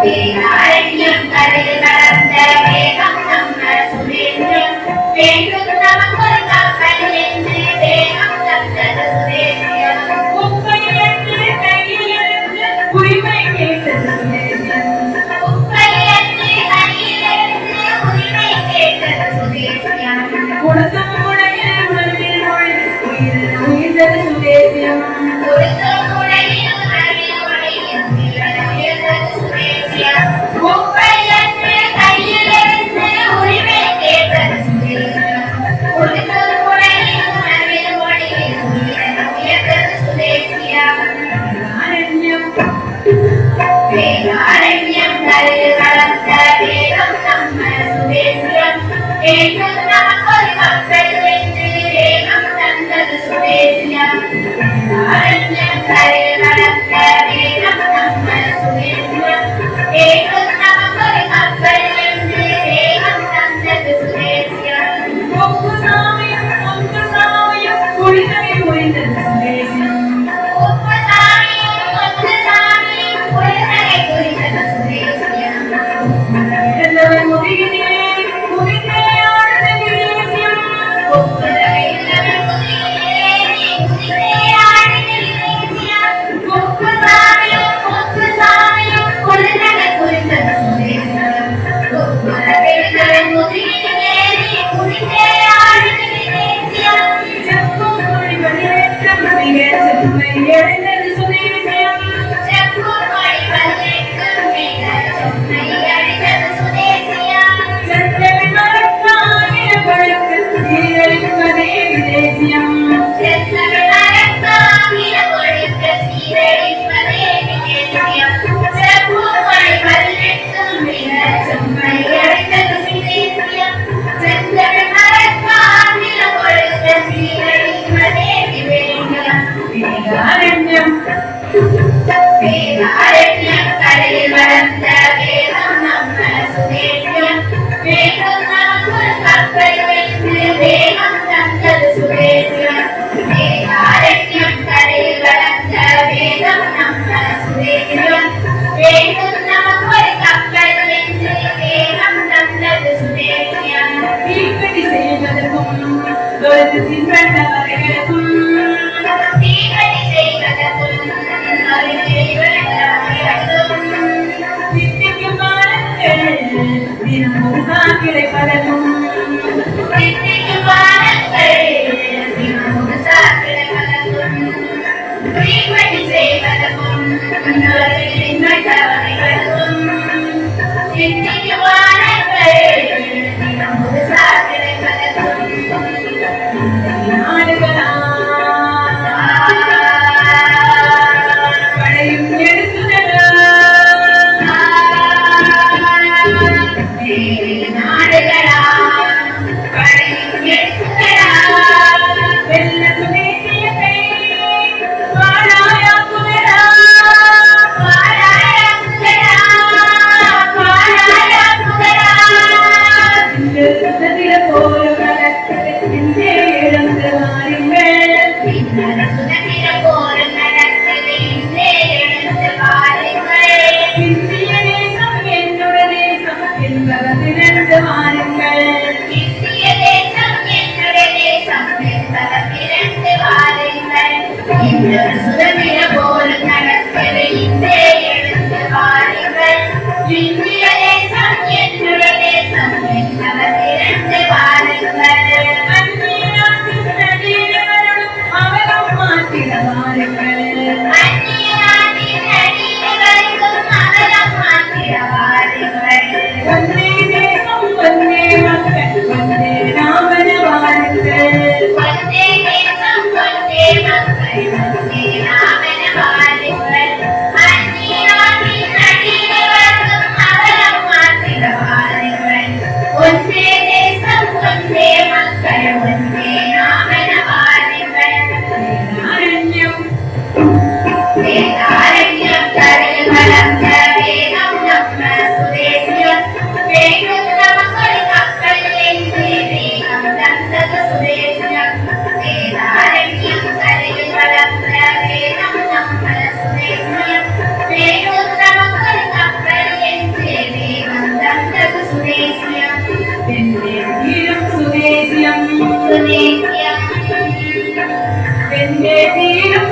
வேதாரண்யம் கரையில் வளர்ந்த வேகம் நம்ம சுதேசியம் வேண்டும் நமக்கொரு கப்பல் என்று வேகம் தந்தது சுதேசியம் உப்பை என்று கையில் இருந்து உரிமை கேட்டது சுதேசியம் உப்பை என்று கையில் இருந்து உரிமை கேட்டது சுதேசியம் கொடுத்தும் முளையில் உணர்வில் உயிர்ந்தது சுதேசியம் கொடுத்தும் முளையில் உணர்வில் உயிர்ந்தது சுதேசியம் உப்பை என்று கையில் இருந்து உரிமை கேட்டது சுதேசியம் கொடுத்தும் முளையில் உணர்வில் உயிர்ந்தது சுதேசியம் வேதாரண்யம் கரையில் வளர்ந்த வேகம் நம்ம சுதேசியம் வேண்டும் நமக்கொரு கப்பல் என்று வேகம் தந்தது சுதேசியம் வேதாரண்யம் கரையில் வளர்ந்த வேகம் நம்ம சுதேசியம் வேண்டும் நமக்கொரு கப்பல் என்று வேகம் தந்தது சுதேசியம் ஒப்பு சாமியும் குடிநகை உரிந்தது சுதேசியம் உப்பு சாமியும் கொத்து சாமியும் குடிநகை புரிந்தது சுதேசியம் இழந்தவர் முதுகிலே ஆனந்த தேசியம் செப்பும் மொழிகளேற்ற செம்மை அடைந்தது சுதேசியம் செந்தமிழ் மரத்தாகிய பழுக்கு சீரழிப்பதே விதேசியம் வேதாரண்யம் வேதாரண்யம் கரையில் வளர்ந்த வேதம் நம்ம சுதேசியம் வேண்டும் நமக்கொரு கப்பல் என்று வேகம் தந்தது சுதேசியம் வேதாரண்யம் கரையில் வளர்ந்த வேதம் நம்ம சுதேசியம் வேண்டும் நமக்கொரு கப்பல் என்று வேகம் தந்தது சுதேசியம் தீக்கடி செய்வதற்கும் தொழுத்தின் கண்டவர்களுக்கும் தீக்கடி செய்வதற்கும் தித்திக்கும் மானங்கள் தினமும் கிடைப்பதற்கும் படையும் எடுத்துதடா வெள்ள சுதேசியத்தை பாழாயாக்குதடா தீரும்